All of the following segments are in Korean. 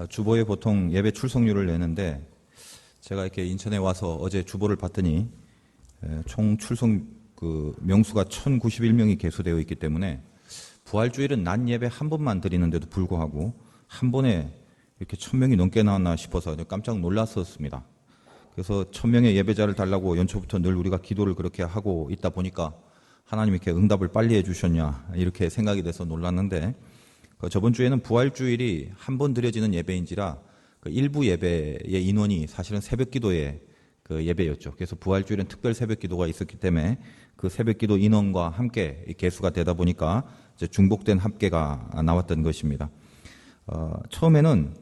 주보에 보통 예배 출석률을 내는데 제가 이렇게 인천에 와서 어제 주보를 봤더니 총 출석 명수가 1,091명이 개수되어 있기 때문에 부활주일은 낮 예배 한 번만 드리는데도 불구하고 한 번에 이렇게 1,000명이 넘게 나왔나 싶어서 깜짝 놀랐었습니다. 그래서 1,000명의 예배자를 달라고 연초부터 늘 우리가 기도를 그렇게 하고 있다 보니까 하나님이 이렇게 응답을 빨리 해주셨냐 이렇게 생각이 돼서 놀랐는데, 저번 주에는 부활주일이 한 번 드려지는 예배인지라 일부 예배의 인원이 사실은 새벽기도의 예배였죠. 그래서 부활주일은 특별 새벽기도가 있었기 때문에 그 새벽기도 인원과 함께 개수가 되다 보니까 이제 중복된 합계가 나왔던 것입니다. 처음에는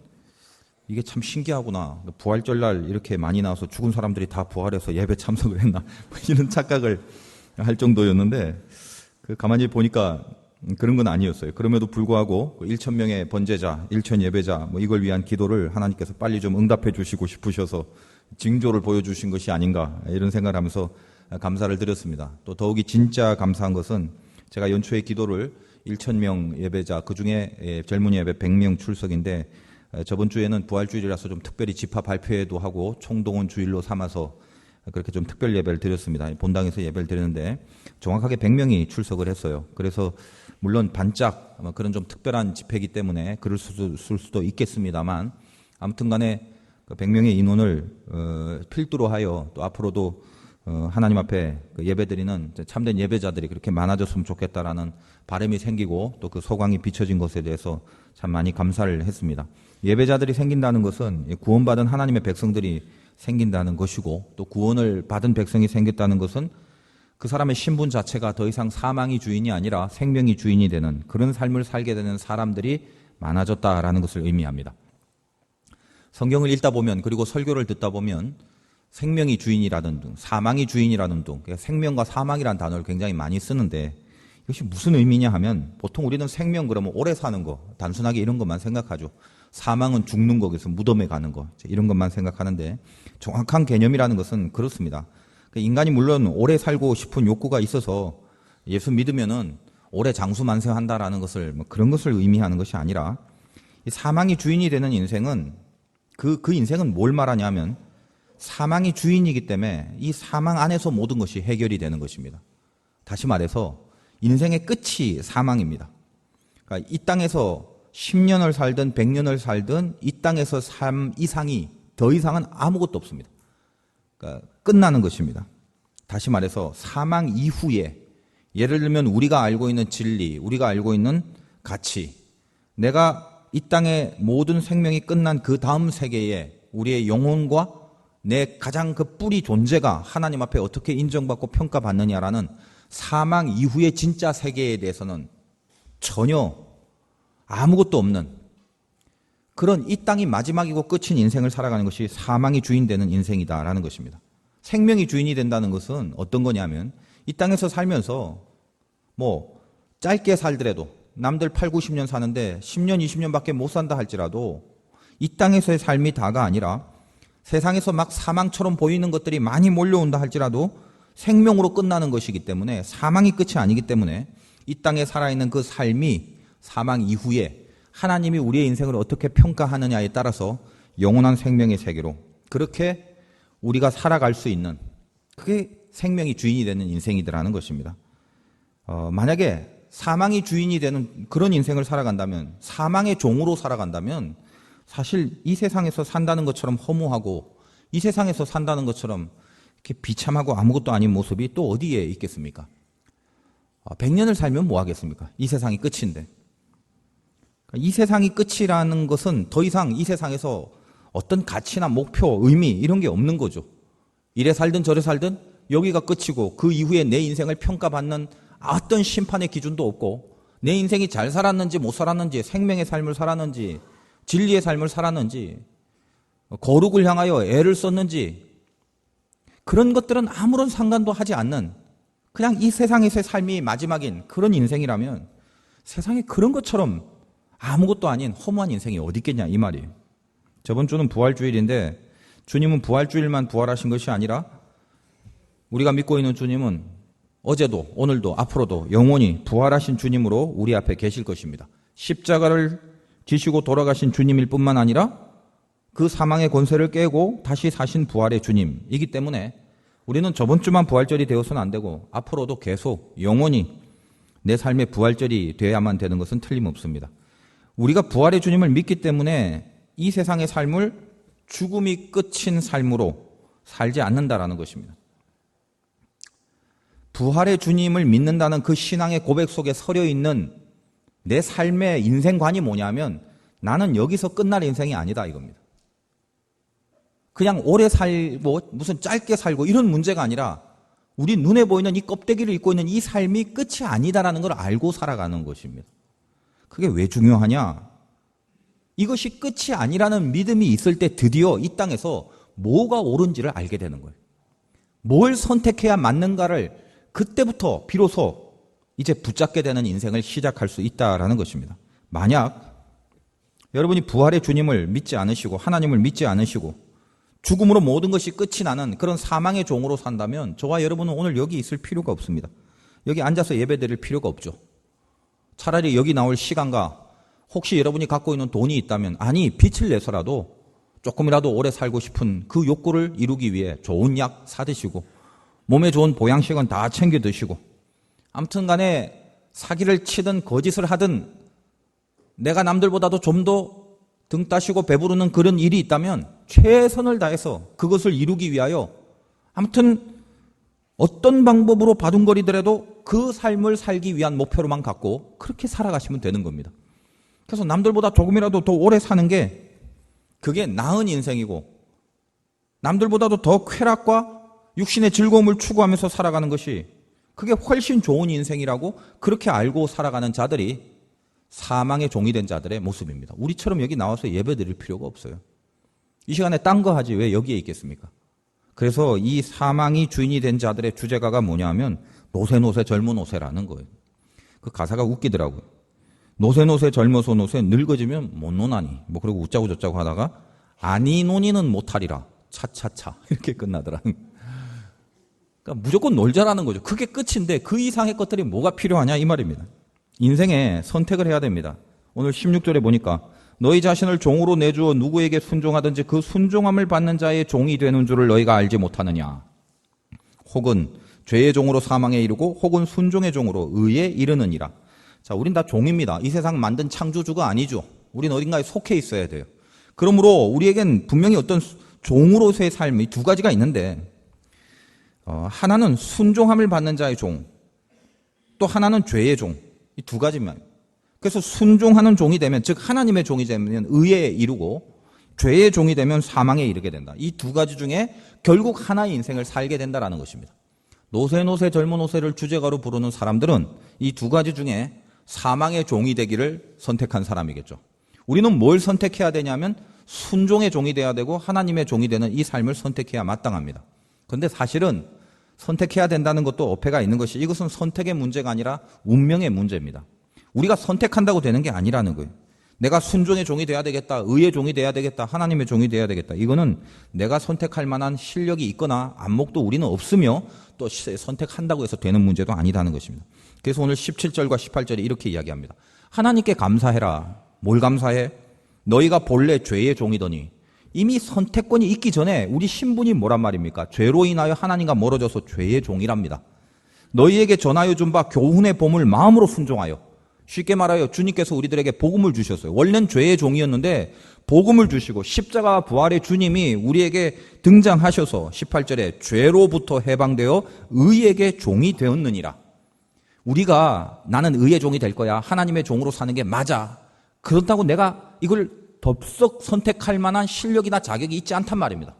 이게 참 신기하구나. 부활절날 이렇게 많이 나와서 죽은 사람들이 다 부활해서 예배 참석을 했나 이런 착각을 할 정도였는데 가만히 보니까 그런 건 아니었어요. 그럼에도 불구하고 1,000명의 번제자, 1,000 예배자 이걸 위한 기도를 하나님께서 빨리 좀 응답해 주시고 싶으셔서 징조를 보여주신 것이 아닌가 이런 생각을 하면서 감사를 드렸습니다. 또 더욱이 진짜 감사한 것은 제가 연초에 기도를 1,000명 예배자, 그중에 젊은 예배 100명 출석인데 저번 주에는 부활주일이라서 좀 특별히 집합 발표회도 하고 총동원 주일로 삼아서 그렇게 좀 특별 예배를 드렸습니다. 본당에서 예배를 드렸는데 정확하게 100명이 출석을 했어요. 그래서 물론 반짝 그런 좀 특별한 집회이기 때문에 그럴 수도 있겠습니다만 아무튼 간에 100명의 인원을 필두로 하여 또 앞으로도 하나님 앞에 예배드리는 참된 예배자들이 그렇게 많아졌으면 좋겠다라는 바람이 생기고 또 그 소광이 비춰진 것에 대해서 참 많이 감사를 했습니다. 예배자들이 생긴다는 것은 구원받은 하나님의 백성들이 생긴다는 것이고, 또 구원을 받은 백성이 생겼다는 것은 그 사람의 신분 자체가 더 이상 사망이 주인이 아니라 생명이 주인이 되는 그런 삶을 살게 되는 사람들이 많아졌다라는 것을 의미합니다. 성경을 읽다 보면, 그리고 설교를 듣다 보면 생명이 주인이라는 등, 사망이 주인이라는 등, 생명과 사망이라는 단어를 굉장히 많이 쓰는데 이것이 무슨 의미냐 하면, 보통 우리는 생명 그러면 오래 사는 거, 단순하게 이런 것만 생각하죠. 사망은 죽는 거, 그래서 무덤에 가는 거, 이런 것만 생각하는데 정확한 개념이라는 것은 그렇습니다. 인간이 물론 오래 살고 싶은 욕구가 있어서 예수 믿으면은 오래 장수만세한다라는 것을 그런 것을 의미하는 것이 아니라, 이 사망이 주인이 되는 인생은 그 인생은 뭘 말하냐면 사망이 주인이기 때문에 이 사망 안에서 모든 것이 해결이 되는 것입니다. 다시 말해서 인생의 끝이 사망입니다. 그러니까 이 땅에서 10년을 살든 100년을 살든 이 땅에서 삶 이상이 더 이상은 아무것도 없습니다. 그러니까 끝나는 것입니다. 다시 말해서 사망 이후에, 예를 들면 우리가 알고 있는 진리, 우리가 알고 있는 가치, 내가 이 땅의 모든 생명이 끝난 그 다음 세계에 우리의 영혼과 내 가장 그 뿌리 존재가 하나님 앞에 어떻게 인정받고 평가받느냐라는 사망 이후의 진짜 세계에 대해서는 전혀 아무것도 없는 그런 이 땅이 마지막이고 끝인 인생을 살아가는 것이 사망이 주인 되는 인생이다라는 것입니다. 생명이 주인이 된다는 것은 어떤 거냐면, 이 땅에서 살면서 짧게 살더라도 남들 8, 90년 사는데 10년, 20년밖에 못 산다 할지라도 이 땅에서의 삶이 다가 아니라 세상에서 막 사망처럼 보이는 것들이 많이 몰려온다 할지라도 생명으로 끝나는 것이기 때문에, 사망이 끝이 아니기 때문에 이 땅에 살아있는 그 삶이 사망 이후에 하나님이 우리의 인생을 어떻게 평가하느냐에 따라서 영원한 생명의 세계로 그렇게 우리가 살아갈 수 있는, 그게 생명이 주인이 되는 인생이더라는 것입니다. 만약에 사망이 주인이 되는 그런 인생을 살아간다면, 사망의 종으로 살아간다면 사실 이 세상에서 산다는 것처럼 허무하고 이 세상에서 산다는 것처럼 이렇게 비참하고 아무것도 아닌 모습이 또 어디에 있겠습니까? 100년을 살면 뭐 하겠습니까? 이 세상이 끝인데. 이 세상이 끝이라는 것은 더 이상 이 세상에서 어떤 가치나 목표, 의미 이런 게 없는 거죠. 이래 살든 저래 살든 여기가 끝이고 그 이후에 내 인생을 평가받는 어떤 심판의 기준도 없고, 내 인생이 잘 살았는지 못 살았는지, 생명의 삶을 살았는지 진리의 삶을 살았는지, 거룩을 향하여 애를 썼는지, 그런 것들은 아무런 상관도 하지 않는 그냥 이 세상에서의 삶이 마지막인 그런 인생이라면 세상에 그런 것처럼 아무것도 아닌 허무한 인생이 어디 있겠냐 이 말이에요. 저번 주는 부활주일인데 주님은 부활주일만 부활하신 것이 아니라 우리가 믿고 있는 주님은 어제도 오늘도 앞으로도 영원히 부활하신 주님으로 우리 앞에 계실 것입니다. 십자가를 지시고 돌아가신 주님일 뿐만 아니라 그 사망의 권세를 깨고 다시 사신 부활의 주님이기 때문에 우리는 저번 주만 부활절이 되어서는 안 되고 앞으로도 계속 영원히 내 삶의 부활절이 되어야만 되는 것은 틀림없습니다. 우리가 부활의 주님을 믿기 때문에 이 세상의 삶을 죽음이 끝인 삶으로 살지 않는다라는 것입니다. 부활의 주님을 믿는다는 그 신앙의 고백 속에 서려 있는 내 삶의 인생관이 뭐냐면 나는 여기서 끝날 인생이 아니다 이겁니다. 그냥 오래 살고 무슨 짧게 살고 이런 문제가 아니라 우리 눈에 보이는 이 껍데기를 입고 있는 이 삶이 끝이 아니다라는 걸 알고 살아가는 것입니다. 그게 왜 중요하냐? 이것이 끝이 아니라는 믿음이 있을 때 드디어 이 땅에서 뭐가 옳은지를 알게 되는 거예요. 뭘 선택해야 맞는가를 그때부터 비로소 이제 붙잡게 되는 인생을 시작할 수 있다라는 것입니다. 만약 여러분이 부활의 주님을 믿지 않으시고 하나님을 믿지 않으시고 죽음으로 모든 것이 끝이 나는 그런 사망의 종으로 산다면 저와 여러분은 오늘 여기 있을 필요가 없습니다. 여기 앉아서 예배드릴 필요가 없죠. 차라리 여기 나올 시간과 혹시 여러분이 갖고 있는 돈이 있다면 아니 빚을 내서라도 조금이라도 오래 살고 싶은 그 욕구를 이루기 위해 좋은 약 사드시고 몸에 좋은 보양식은 다 챙겨 드시고 아무튼 간에 사기를 치든 거짓을 하든 내가 남들보다도 좀 더 등 따시고 배부르는 그런 일이 있다면 최선을 다해서 그것을 이루기 위하여 아무튼 어떤 방법으로 바둥거리더라도 그 삶을 살기 위한 목표로만 갖고 그렇게 살아가시면 되는 겁니다. 그래서 남들보다 조금이라도 더 오래 사는 게 그게 나은 인생이고 남들보다도 더 쾌락과 육신의 즐거움을 추구하면서 살아가는 것이 그게 훨씬 좋은 인생이라고 그렇게 알고 살아가는 자들이 사망의 종이 된 자들의 모습입니다. 우리처럼 여기 나와서 예배 드릴 필요가 없어요. 이 시간에 딴 거 하지 왜 여기에 있겠습니까? 그래서 이 사망이 주인이 된 자들의 주제가가 뭐냐면 노새 젊은 노새라는 거예요. 그 가사가 웃기더라고요. 노새 젊어서 노새 늙어지면 못 노나니 뭐 그리고 웃자고 저자고 하다가 아니 노니는 못하리라 차차차 이렇게 끝나더라는 그러니까 무조건 놀자라는 거죠. 그게 끝인데 그 이상의 것들이 뭐가 필요하냐 이 말입니다. 인생에 선택을 해야 됩니다. 오늘 16절에 보니까 너희 자신을 종으로 내주어 누구에게 순종하든지 그 순종함을 받는 자의 종이 되는 줄을 너희가 알지 못하느냐. 혹은 죄의 종으로 사망에 이르고 혹은 순종의 종으로 의에 이르느니라. 자, 우린 다 종입니다. 이 세상 만든 창조주가 아니죠. 우린 어딘가에 속해 있어야 돼요. 그러므로 우리에겐 분명히 어떤 종으로서의 삶이 두 가지가 있는데 하나는 순종함을 받는 자의 종, 또 하나는 죄의 종. 이 두 가지만. 그래서 순종하는 종이 되면 즉 하나님의 종이 되면 의에 이르고 죄의 종이 되면 사망에 이르게 된다. 이 두 가지 중에 결국 하나의 인생을 살게 된다라는 것입니다. 노새 젊은 노새를 주제가로 부르는 사람들은 이 두 가지 중에 사망의 종이 되기를 선택한 사람이겠죠. 우리는 뭘 선택해야 되냐면 순종의 종이 돼야 되고 하나님의 종이 되는 이 삶을 선택해야 마땅합니다. 그런데 사실은 선택해야 된다는 것도 어폐가 있는 것이 이것은 선택의 문제가 아니라 운명의 문제입니다. 우리가 선택한다고 되는 게 아니라는 거예요. 내가 순종의 종이 돼야 되겠다, 의의 종이 돼야 되겠다, 하나님의 종이 돼야 되겠다. 이거는 내가 선택할 만한 실력이 있거나 안목도 우리는 없으며 또 선택한다고 해서 되는 문제도 아니다는 것입니다. 그래서 오늘 17절과 18절에 이렇게 이야기합니다. 하나님께 감사해라. 뭘 감사해? 너희가 본래 죄의 종이더니 이미 선택권이 있기 전에 우리 신분이 뭐란 말입니까? 죄로 인하여 하나님과 멀어져서 죄의 종이랍니다. 너희에게 전하여 준 바 교훈의 봄을 마음으로 순종하여 쉽게 말하여 주님께서 우리들에게 복음을 주셨어요. 원래는 죄의 종이었는데 복음을 주시고 십자가 부활의 주님이 우리에게 등장하셔서 18절에 죄로부터 해방되어 의에게 종이 되었느니라. 우리가 나는 의의 종이 될 거야. 하나님의 종으로 사는 게 맞아. 그렇다고 내가 이걸 덥석 선택할 만한 실력이나 자격이 있지 않단 말입니다.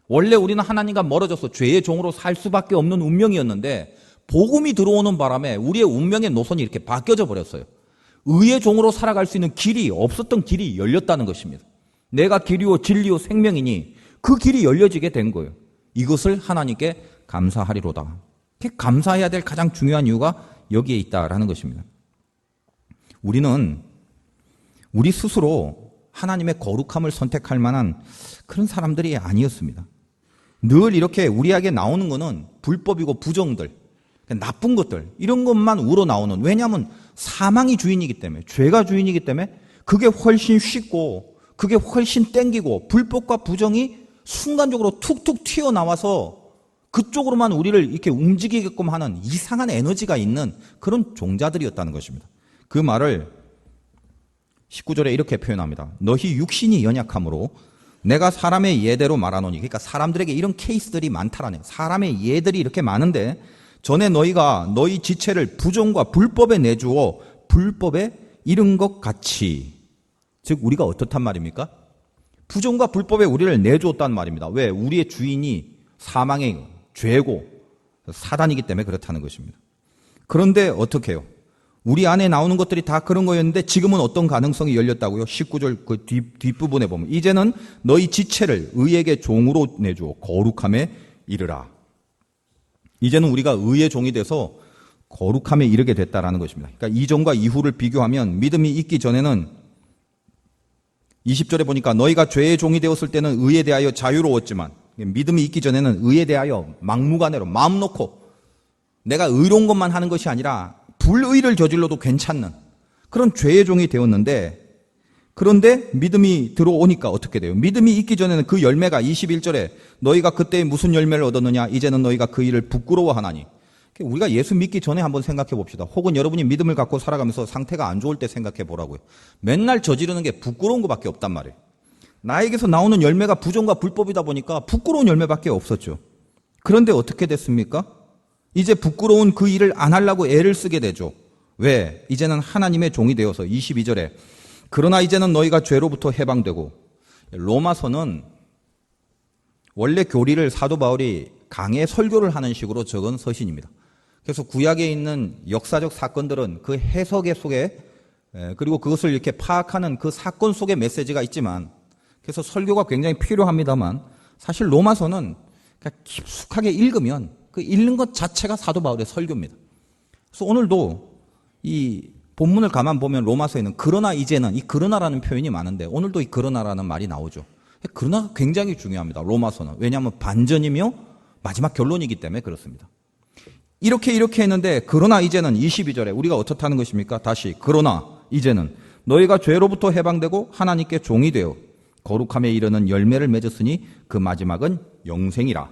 원래 우리는 하나님과 멀어져서 죄의 종으로 살 수밖에 없는 운명이었는데 복음이 들어오는 바람에 우리의 운명의 노선이 이렇게 바뀌어져 버렸어요. 의의 종으로 살아갈 수 있는 길이 없었던 길이 열렸다는 것입니다. 내가 길이요 진리요 생명이니 그 길이 열려지게 된 거예요. 이것을 하나님께 감사하리로다. 감사해야 될 가장 중요한 이유가 여기에 있다라는 것입니다. 우리는 우리 스스로 하나님의 거룩함을 선택할 만한 그런 사람들이 아니었습니다. 늘 이렇게 우리에게 나오는 것은 불법이고 부정들, 나쁜 것들 이런 것만 우러나오는, 왜냐하면 사망이 주인이기 때문에, 죄가 주인이기 때문에 그게 훨씬 쉽고 그게 훨씬 땡기고 불법과 부정이 순간적으로 툭툭 튀어나와서 그쪽으로만 우리를 이렇게 움직이게끔 하는 이상한 에너지가 있는 그런 종자들이었다는 것입니다. 그 말을 19절에 이렇게 표현합니다. 너희 육신이 연약함으로 내가 사람의 예대로 말하노니, 그러니까 사람들에게 이런 케이스들이 많다라네. 사람의 예들이 이렇게 많은데 전에 너희가 너희 지체를 부정과 불법에 내주어 불법에 이른 것 같이, 즉 우리가 어떻단 말입니까? 부정과 불법에 우리를 내주었단 말입니다. 왜? 우리의 주인이 사망의 죄고 사단이기 때문에 그렇다는 것입니다. 그런데 어떻게 해요? 우리 안에 나오는 것들이 다 그런 거였는데 지금은 어떤 가능성이 열렸다고요? 19절 그 뒷부분에 보면 이제는 너희 지체를 의에게 종으로 내주어 거룩함에 이르라. 이제는 우리가 의의 종이 돼서 거룩함에 이르게 됐다라는 것입니다. 그러니까 이전과 이후를 비교하면 믿음이 있기 전에는 20절에 보니까 너희가 죄의 종이 되었을 때는 의에 대하여 자유로웠지만, 믿음이 있기 전에는 의에 대하여 막무가내로 마음 놓고 내가 의로운 것만 하는 것이 아니라 불의를 저질러도 괜찮는 그런 죄의 종이 되었는데, 그런데 믿음이 들어오니까 어떻게 돼요? 믿음이 있기 전에는 그 열매가 21절에 너희가 그때 무슨 열매를 얻었느냐? 이제는 너희가 그 일을 부끄러워하나니. 우리가 예수 믿기 전에 한번 생각해 봅시다. 혹은 여러분이 믿음을 갖고 살아가면서 상태가 안 좋을 때 생각해 보라고요. 맨날 저지르는 게 부끄러운 것밖에 없단 말이에요. 나에게서 나오는 열매가 부정과 불법이다 보니까 부끄러운 열매밖에 없었죠. 그런데 어떻게 됐습니까? 이제 부끄러운 그 일을 안 하려고 애를 쓰게 되죠. 왜? 이제는 하나님의 종이 되어서 22절에 그러나 이제는 너희가 죄로부터 해방되고, 로마서는 원래 교리를 사도 바울이 강해 설교를 하는 식으로 적은 서신입니다. 그래서 구약에 있는 역사적 사건들은 그 해석의 속에, 그리고 그것을 이렇게 파악하는 그 사건 속에 메시지가 있지만, 그래서 설교가 굉장히 필요합니다만 사실 로마서는 그냥 깊숙하게 읽으면 그 읽는 것 자체가 사도 바울의 설교입니다. 그래서 오늘도 이 본문을 가만 보면 로마서에는 그러나 이제는, 이 그러나라는 표현이 많은데 오늘도 이 그러나라는 말이 나오죠. 그러나가 굉장히 중요합니다. 로마서는. 왜냐하면 반전이며 마지막 결론이기 때문에 그렇습니다. 이렇게 했는데 그러나 이제는 22절에 우리가 어떻다는 것입니까? 다시 그러나 이제는 너희가 죄로부터 해방되고 하나님께 종이 되어 거룩함에 이르는 열매를 맺었으니 그 마지막은 영생이라.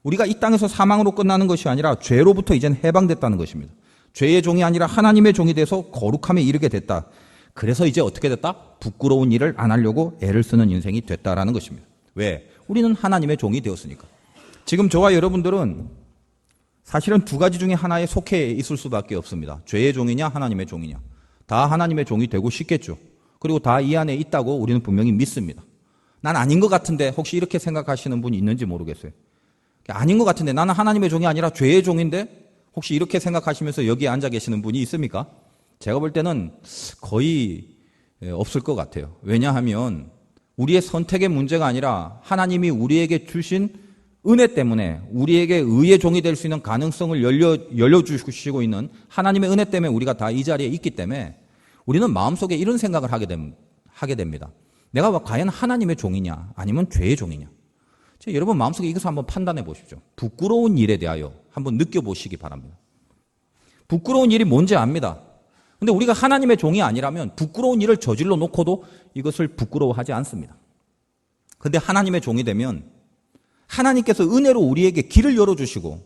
우리가 이 땅에서 사망으로 끝나는 것이 아니라 죄로부터 이제는 해방됐다는 것입니다. 죄의 종이 아니라 하나님의 종이 돼서 거룩함에 이르게 됐다. 그래서 이제 어떻게 됐다? 부끄러운 일을 안 하려고 애를 쓰는 인생이 됐다라는 것입니다. 왜? 우리는 하나님의 종이 되었으니까. 지금 저와 여러분들은 사실은 두 가지 중에 하나에 속해 있을 수밖에 없습니다. 죄의 종이냐 하나님의 종이냐. 다 하나님의 종이 되고 싶겠죠. 그리고 다 이 안에 있다고 우리는 분명히 믿습니다. 난 아닌 것 같은데, 혹시 이렇게 생각하시는 분이 있는지 모르겠어요. 아닌 것 같은데, 나는 하나님의 종이 아니라 죄의 종인데, 혹시 이렇게 생각하시면서 여기에 앉아 계시는 분이 있습니까? 제가 볼 때는 거의 없을 것 같아요. 왜냐하면 우리의 선택의 문제가 아니라 하나님이 우리에게 주신 은혜 때문에, 우리에게 의의 종이 될 수 있는 가능성을 열려주시고 있는 하나님의 은혜 때문에 우리가 다 이 자리에 있기 때문에 우리는 마음속에 이런 생각을 하게 됩니다. 내가 과연 하나님의 종이냐 아니면 죄의 종이냐. 여러분 마음속에 이것을 한번 판단해 보십시오. 부끄러운 일에 대하여 한번 느껴보시기 바랍니다. 부끄러운 일이 뭔지 압니다. 근데 우리가 하나님의 종이 아니라면 부끄러운 일을 저질러 놓고도 이것을 부끄러워하지 않습니다. 근데 하나님의 종이 되면 하나님께서 은혜로 우리에게 길을 열어주시고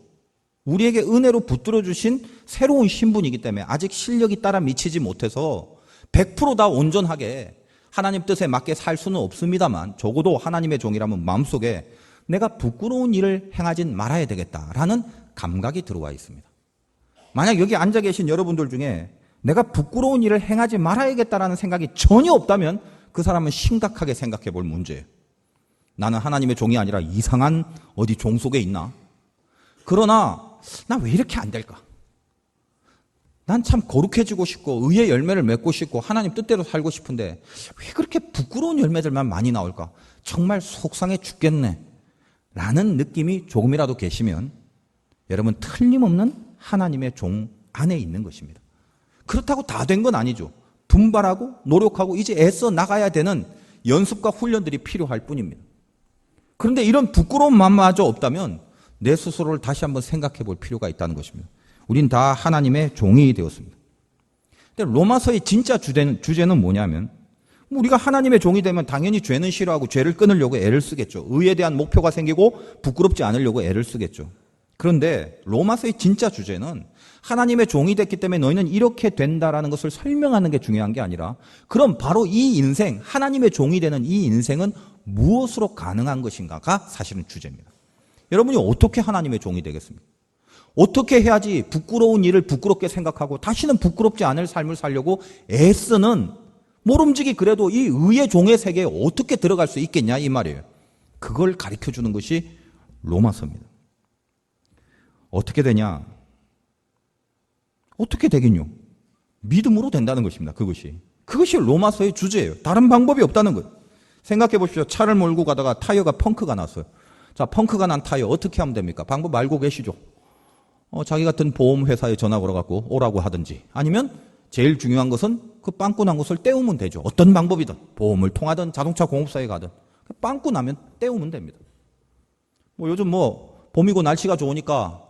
우리에게 은혜로 붙들어 주신 새로운 신분이기 때문에 아직 실력이 따라 미치지 못해서 100% 다 온전하게 하나님 뜻에 맞게 살 수는 없습니다만, 적어도 하나님의 종이라면 마음속에 내가 부끄러운 일을 행하진 말아야 되겠다라는 감각이 들어와 있습니다. 만약 여기 앉아 계신 여러분들 중에 내가 부끄러운 일을 행하지 말아야겠다라는 생각이 전혀 없다면 그 사람은 심각하게 생각해 볼 문제예요. 나는 하나님의 종이 아니라 이상한 어디 종 속에 있나? 그러나 나 왜 이렇게 안 될까? 난 참 거룩해지고 싶고 의의 열매를 맺고 싶고 하나님 뜻대로 살고 싶은데 왜 그렇게 부끄러운 열매들만 많이 나올까? 정말 속상해 죽겠네 라는 느낌이 조금이라도 계시면 여러분 틀림없는 하나님의 종 안에 있는 것입니다. 그렇다고 다 된 건 아니죠. 분발하고 노력하고 이제 애써 나가야 되는 연습과 훈련들이 필요할 뿐입니다. 그런데 이런 부끄러운 마음마저 없다면 내 스스로를 다시 한번 생각해 볼 필요가 있다는 것입니다. 우린 다 하나님의 종이 되었습니다. 근데 로마서의 진짜 주제는 뭐냐면 우리가 하나님의 종이 되면 당연히 죄는 싫어하고 죄를 끊으려고 애를 쓰겠죠. 의에 대한 목표가 생기고 부끄럽지 않으려고 애를 쓰겠죠. 그런데 로마서의 진짜 주제는 하나님의 종이 됐기 때문에 너희는 이렇게 된다라는 것을 설명하는 게 중요한 게 아니라, 그럼 바로 이 인생, 하나님의 종이 되는 이 인생은 무엇으로 가능한 것인가가 사실은 주제입니다. 여러분이 어떻게 하나님의 종이 되겠습니까? 어떻게 해야지 부끄러운 일을 부끄럽게 생각하고 다시는 부끄럽지 않을 삶을 살려고 애쓰는, 모름지기 그래도 이 의의 종의 세계에 어떻게 들어갈 수 있겠냐 이 말이에요. 그걸 가르쳐주는 것이 로마서입니다. 어떻게 되냐? 어떻게 되긴요? 믿음으로 된다는 것입니다. 그것이 로마서의 주제예요. 다른 방법이 없다는 거예요. 생각해 보십시오. 차를 몰고 가다가 타이어가 펑크가 났어요. 자, 펑크가 난 타이어 어떻게 하면 됩니까? 방법 알고 계시죠? 자기 같은 보험회사에 전화 걸어갖고 오라고 하든지, 아니면 제일 중요한 것은 그 빵꾸 난 것을 떼우면 되죠. 어떤 방법이든, 보험을 통하든 자동차 공업사에 가든 빵꾸 나면 떼우면 됩니다. 요즘 봄이고 날씨가 좋으니까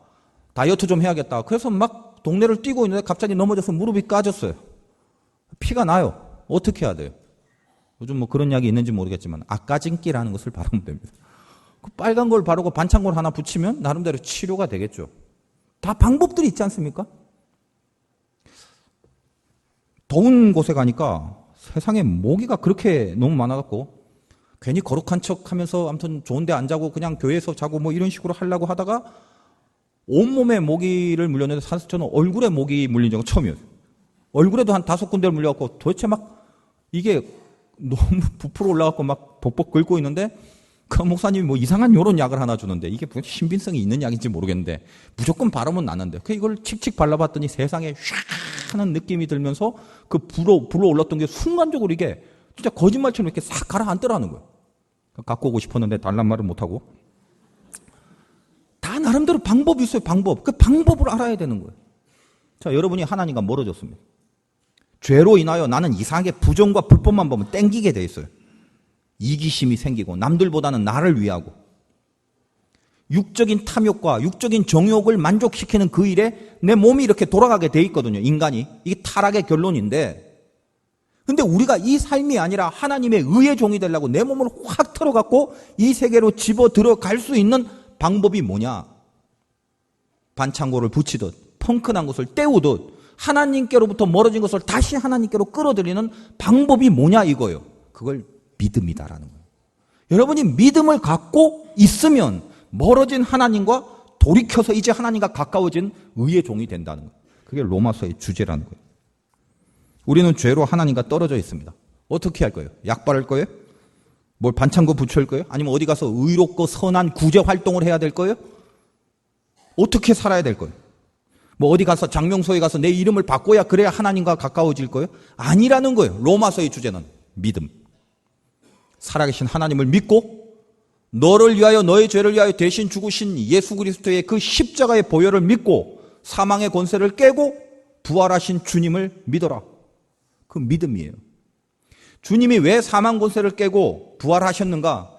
다이어트 좀 해야겠다. 그래서 막 동네를 뛰고 있는데 갑자기 넘어져서 무릎이 까졌어요. 피가 나요. 어떻게 해야 돼요? 요즘 그런 약이 있는지 모르겠지만 아까진기라는 것을 바르면 됩니다. 그 빨간 걸 바르고 반창고를 하나 붙이면 나름대로 치료가 되겠죠. 다 방법들이 있지 않습니까? 더운 곳에 가니까 세상에 모기가 그렇게 너무 많아갖고 괜히 거룩한 척 하면서 아무튼 좋은 데 안 자고 그냥 교회에서 자고 이런 식으로 하려고 하다가 온몸에 모기를 물렸는데 사실 저는 얼굴에 모기 물린 적은 처음이에요. 얼굴에도 한 5군데를 물려갖고 도대체 이게 너무 부풀어 올라갖고 벅벅 긁고 있는데, 그 목사님이 이상한 요런 약을 하나 주는데 이게 신빙성이 있는 약인지 모르겠는데 무조건 바르면 나는데, 이걸 칙칙 발라봤더니 세상에 샥 하는 느낌이 들면서 그 불어 올랐던 게 순간적으로 이게 진짜 거짓말처럼 이렇게 싹 가라앉더라는 거예요. 갖고 오고 싶었는데 달란 말을 못하고. 다 나름대로 방법이 있어요. 방법. 그 방법을 알아야 되는 거예요. 자, 여러분이 하나님과 멀어졌습니다. 죄로 인하여 나는 이상하게 부정과 불법만 보면 땡기게 돼 있어요. 이기심이 생기고 남들보다는 나를 위하고 육적인 탐욕과 육적인 정욕을 만족시키는 그 일에 내 몸이 이렇게 돌아가게 돼 있거든요. 인간이. 이게 타락의 결론인데, 근데 우리가 이 삶이 아니라 하나님의 의의 종이 되려고 내 몸을 확 틀어갖고 이 세계로 집어 들어갈 수 있는 방법이 뭐냐? 반창고를 붙이듯 펑크난 것을 떼우듯 하나님께로부터 멀어진 것을 다시 하나님께로 끌어들이는 방법이 뭐냐 이거예요. 그걸 믿음이다라는 거예요. 여러분이 믿음을 갖고 있으면 멀어진 하나님과 돌이켜서 이제 하나님과 가까워진 의의 종이 된다는 거예요. 그게 로마서의 주제라는 거예요. 우리는 죄로 하나님과 떨어져 있습니다. 어떻게 할 거예요? 약 바를 거예요? 뭘 반창고 붙일 거예요? 아니면 어디 가서 의롭고 선한 구제 활동을 해야 될 거예요? 어떻게 살아야 될 거예요? 어디 가서 장명소에 가서 내 이름을 바꿔야 그래야 하나님과 가까워질 거예요? 아니라는 거예요. 로마서의 주제는 믿음. 살아계신 하나님을 믿고 너를 위하여 너의 죄를 위하여 대신 죽으신 예수 그리스도의 그 십자가의 보혈을 믿고 사망의 권세를 깨고 부활하신 주님을 믿어라. 그 믿음이에요. 주님이 왜 사망 권세를 깨고 부활하셨는가?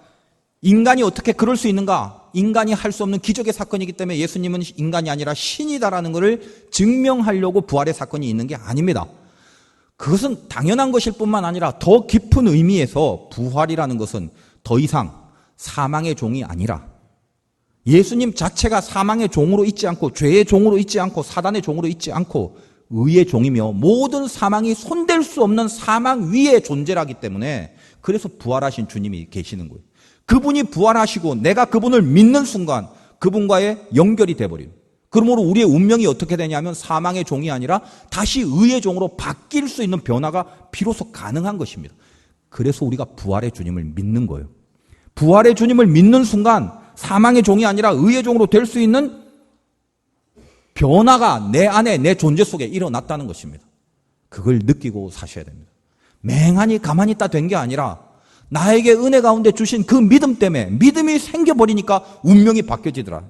인간이 어떻게 그럴 수 있는가? 인간이 할 수 없는 기적의 사건이기 때문에 예수님은 인간이 아니라 신이다라는 것을 증명하려고 부활의 사건이 있는 게 아닙니다. 그것은 당연한 것일 뿐만 아니라 더 깊은 의미에서 부활이라는 것은 더 이상 사망의 종이 아니라 예수님 자체가 사망의 종으로 있지 않고 죄의 종으로 있지 않고 사단의 종으로 있지 않고 의의 종이며 모든 사망이 손댈 수 없는 사망 위의 존재라기 때문에 그래서 부활하신 주님이 계시는 거예요. 그분이 부활하시고 내가 그분을 믿는 순간 그분과의 연결이 돼버려요. 그러므로 우리의 운명이 어떻게 되냐면 사망의 종이 아니라 다시 의의 종으로 바뀔 수 있는 변화가 비로소 가능한 것입니다. 그래서 우리가 부활의 주님을 믿는 거예요. 부활의 주님을 믿는 순간 사망의 종이 아니라 의의 종으로 될 수 있는 변화가 내 안에 내 존재 속에 일어났다는 것입니다. 그걸 느끼고 사셔야 됩니다. 맹하니 가만히 있다 된 게 아니라 나에게 은혜 가운데 주신 그 믿음 때문에 믿음이 생겨버리니까 운명이 바뀌어지더라.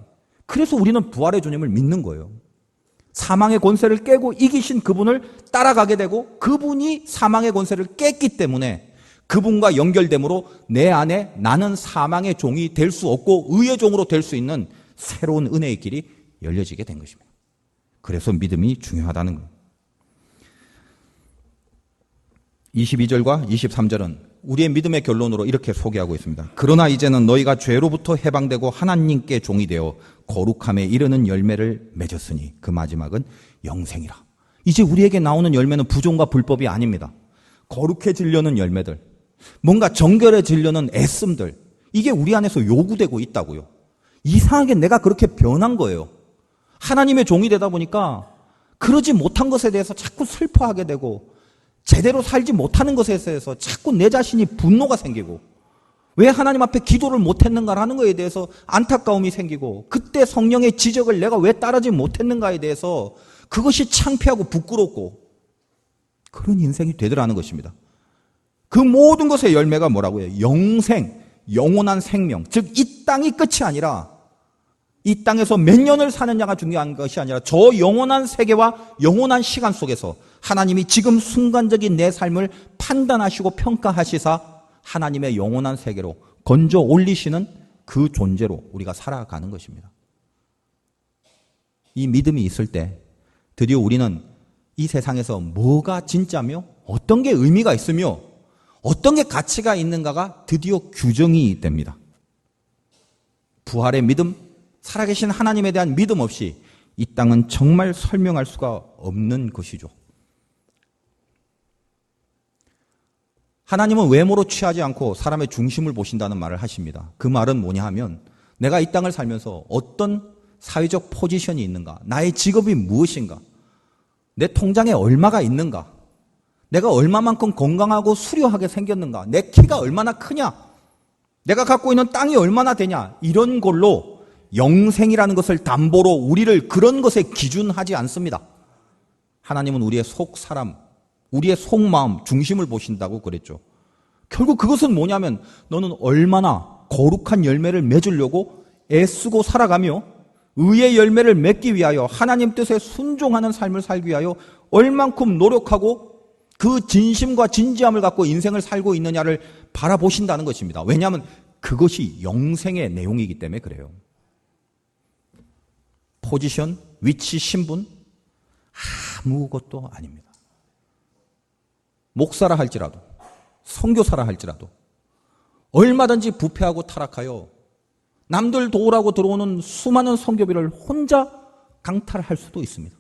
그래서 우리는 부활의 주님을 믿는 거예요. 사망의 권세를 깨고 이기신 그분을 따라가게 되고 그분이 사망의 권세를 깼기 때문에 그분과 연결됨으로 내 안에 나는 사망의 종이 될 수 없고 의의 종으로 될 수 있는 새로운 은혜의 길이 열려지게 된 것입니다. 그래서 믿음이 중요하다는 거예요. 22절과 23절은 우리의 믿음의 결론으로 이렇게 소개하고 있습니다. 그러나 이제는 너희가 죄로부터 해방되고 하나님께 종이 되어 거룩함에 이르는 열매를 맺었으니 그 마지막은 영생이라. 이제 우리에게 나오는 열매는 부정과 불법이 아닙니다. 거룩해지려는 열매들, 뭔가 정결해지려는 애씀들, 이게 우리 안에서 요구되고 있다고요. 이상하게 내가 그렇게 변한 거예요. 하나님의 종이 되다 보니까 그러지 못한 것에 대해서 자꾸 슬퍼하게 되고 제대로 살지 못하는 것에 대해서 자꾸 내 자신이 분노가 생기고 왜 하나님 앞에 기도를 못했는가라는 것에 대해서 안타까움이 생기고 그때 성령의 지적을 내가 왜 따르지 못했는가에 대해서 그것이 창피하고 부끄럽고 그런 인생이 되더라는 것입니다. 그 모든 것의 열매가 뭐라고요? 영생, 영원한 생명. 즉 이 땅이 끝이 아니라 이 땅에서 몇 년을 사느냐가 중요한 것이 아니라 저 영원한 세계와 영원한 시간 속에서 하나님이 지금 순간적인 내 삶을 판단하시고 평가하시사 하나님의 영원한 세계로 건져 올리시는 그 존재로 우리가 살아가는 것입니다. 이 믿음이 있을 때 드디어 우리는 이 세상에서 뭐가 진짜며 어떤 게 의미가 있으며 어떤 게 가치가 있는가가 드디어 규정이 됩니다. 부활의 믿음, 살아계신 하나님에 대한 믿음 없이 이 땅은 정말 설명할 수가 없는 것이죠. 하나님은 외모로 취하지 않고 사람의 중심을 보신다는 말을 하십니다. 그 말은 뭐냐 하면 내가 이 땅을 살면서 어떤 사회적 포지션이 있는가, 나의 직업이 무엇인가, 내 통장에 얼마가 있는가, 내가 얼마만큼 건강하고 수려하게 생겼는가, 내 키가 얼마나 크냐, 내가 갖고 있는 땅이 얼마나 되냐, 이런 걸로 영생이라는 것을 담보로 우리를 그런 것에 기준하지 않습니다. 하나님은 우리의 속 사람, 우리의 속마음 중심을 보신다고 그랬죠. 결국 그것은 뭐냐면 너는 얼마나 거룩한 열매를 맺으려고 애쓰고 살아가며 의의 열매를 맺기 위하여 하나님 뜻에 순종하는 삶을 살기 위하여 얼만큼 노력하고 그 진심과 진지함을 갖고 인생을 살고 있느냐를 바라보신다는 것입니다. 왜냐하면 그것이 영생의 내용이기 때문에 그래요. 포지션, 위치, 신분 아무것도 아닙니다. 목사라 할지라도 선교사라 할지라도 얼마든지 부패하고 타락하여 남들 도우라고 들어오는 수많은 선교비를 혼자 강탈할 수도 있습니다.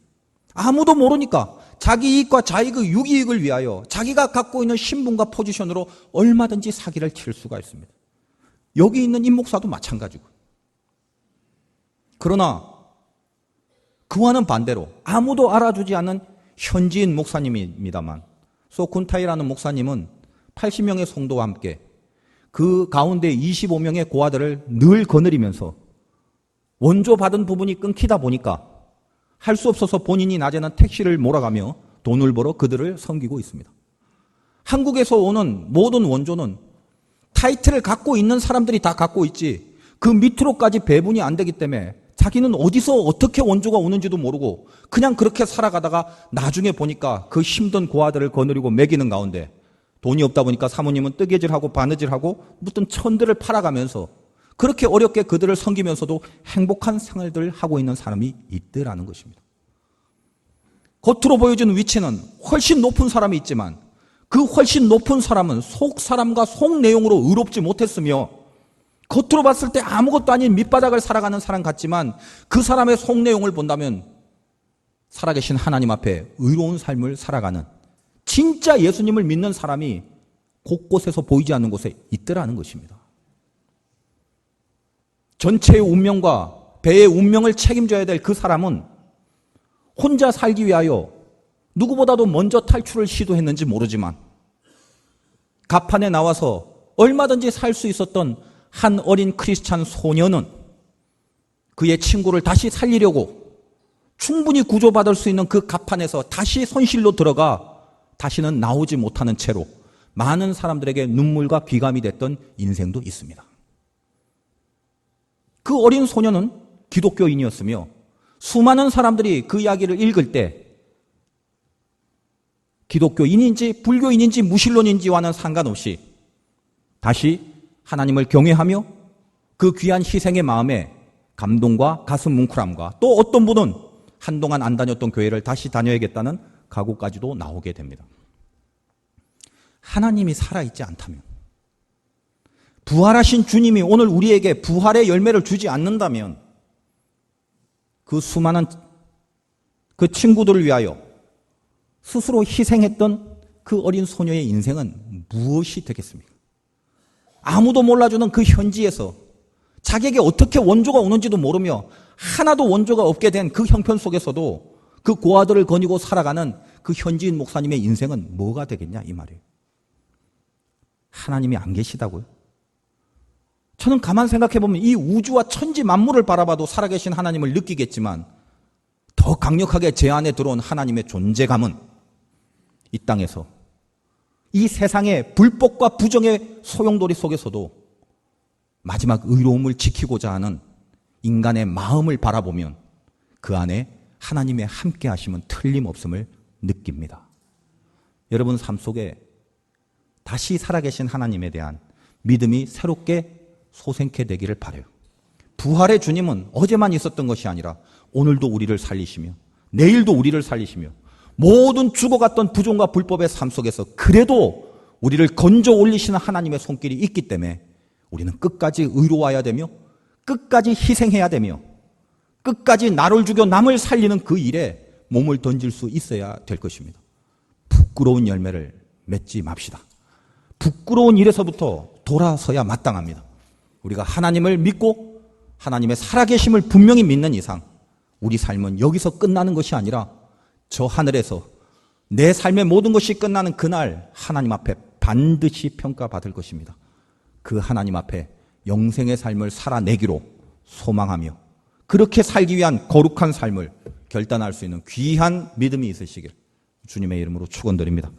아무도 모르니까 자기 이익과 자기 유기이익을 위하여 자기가 갖고 있는 신분과 포지션으로 얼마든지 사기를 칠 수가 있습니다. 여기 있는 임 목사도 마찬가지고. 그러나 그와는 반대로 아무도 알아주지 않는 현지인 목사님입니다만 소쿤타이라는 목사님은 80명의 성도와 함께 그 가운데 25명의 고아들을 늘 거느리면서 원조 받은 부분이 끊기다 보니까 할 수 없어서 본인이 낮에는 택시를 몰아가며 돈을 벌어 그들을 섬기고 있습니다. 한국에서 오는 모든 원조는 타이틀을 갖고 있는 사람들이 다 갖고 있지 그 밑으로까지 배분이 안 되기 때문에 자기는 어디서 어떻게 원조가 오는지도 모르고 그냥 그렇게 살아가다가 나중에 보니까 그 힘든 고아들을 거느리고 먹이는 가운데 돈이 없다 보니까 사모님은 뜨개질하고 바느질하고 무슨 천들을 팔아가면서 그렇게 어렵게 그들을 섬기면서도 행복한 생활들을 하고 있는 사람이 있더라는 것입니다. 겉으로 보여주는 위치는 훨씬 높은 사람이 있지만 그 훨씬 높은 사람은 속 사람과 속 내용으로 의롭지 못했으며 겉으로 봤을 때 아무것도 아닌 밑바닥을 살아가는 사람 같지만 그 사람의 속 내용을 본다면 살아계신 하나님 앞에 의로운 삶을 살아가는 진짜 예수님을 믿는 사람이 곳곳에서 보이지 않는 곳에 있더라는 것입니다. 전체의 운명과 배의 운명을 책임져야 될 그 사람은 혼자 살기 위하여 누구보다도 먼저 탈출을 시도했는지 모르지만 갑판에 나와서 얼마든지 살 수 있었던 한 어린 크리스찬 소녀는 그의 친구를 다시 살리려고 충분히 구조받을 수 있는 그 갑판에서 다시 손실로 들어가 다시는 나오지 못하는 채로 많은 사람들에게 눈물과 귀감이 됐던 인생도 있습니다. 그 어린 소녀는 기독교인이었으며 수많은 사람들이 그 이야기를 읽을 때 기독교인인지 불교인인지 무신론인지와는 상관없이 다시 하나님을 경외하며 그 귀한 희생의 마음에 감동과 가슴 뭉클함과 또 어떤 분은 한동안 안 다녔던 교회를 다시 다녀야겠다는 각오까지도 나오게 됩니다. 하나님이 살아있지 않다면, 부활하신 주님이 오늘 우리에게 부활의 열매를 주지 않는다면 그 수많은 그 친구들을 위하여 스스로 희생했던 그 어린 소녀의 인생은 무엇이 되겠습니까? 아무도 몰라주는 그 현지에서 자기에게 어떻게 원조가 오는지도 모르며 하나도 원조가 없게 된 그 형편 속에서도 그 고아들을 거니고 살아가는 그 현지인 목사님의 인생은 뭐가 되겠냐 이 말이에요. 하나님이 안 계시다고요? 저는 가만 생각해 보면 이 우주와 천지 만물을 바라봐도 살아계신 하나님을 느끼겠지만 더 강력하게 제 안에 들어온 하나님의 존재감은 이 땅에서 이 세상의 불법과 부정의 소용돌이 속에서도 마지막 의로움을 지키고자 하는 인간의 마음을 바라보면 그 안에 하나님의 함께 하심은 틀림없음을 느낍니다. 여러분 삶 속에 다시 살아계신 하나님에 대한 믿음이 새롭게 소생케 되기를 바라요. 부활의 주님은 어제만 있었던 것이 아니라 오늘도 우리를 살리시며 내일도 우리를 살리시며 모든 죽어갔던 부정과 불법의 삶 속에서 그래도 우리를 건져 올리시는 하나님의 손길이 있기 때문에 우리는 끝까지 의로워야 되며 끝까지 희생해야 되며 끝까지 나를 죽여 남을 살리는 그 일에 몸을 던질 수 있어야 될 것입니다. 부끄러운 열매를 맺지 맙시다. 부끄러운 일에서부터 돌아서야 마땅합니다. 우리가 하나님을 믿고 하나님의 살아계심을 분명히 믿는 이상 우리 삶은 여기서 끝나는 것이 아니라 저 하늘에서 내 삶의 모든 것이 끝나는 그날 하나님 앞에 반드시 평가받을 것입니다. 그 하나님 앞에 영생의 삶을 살아내기로 소망하며 그렇게 살기 위한 거룩한 삶을 결단할 수 있는 귀한 믿음이 있으시길 주님의 이름으로 축원드립니다.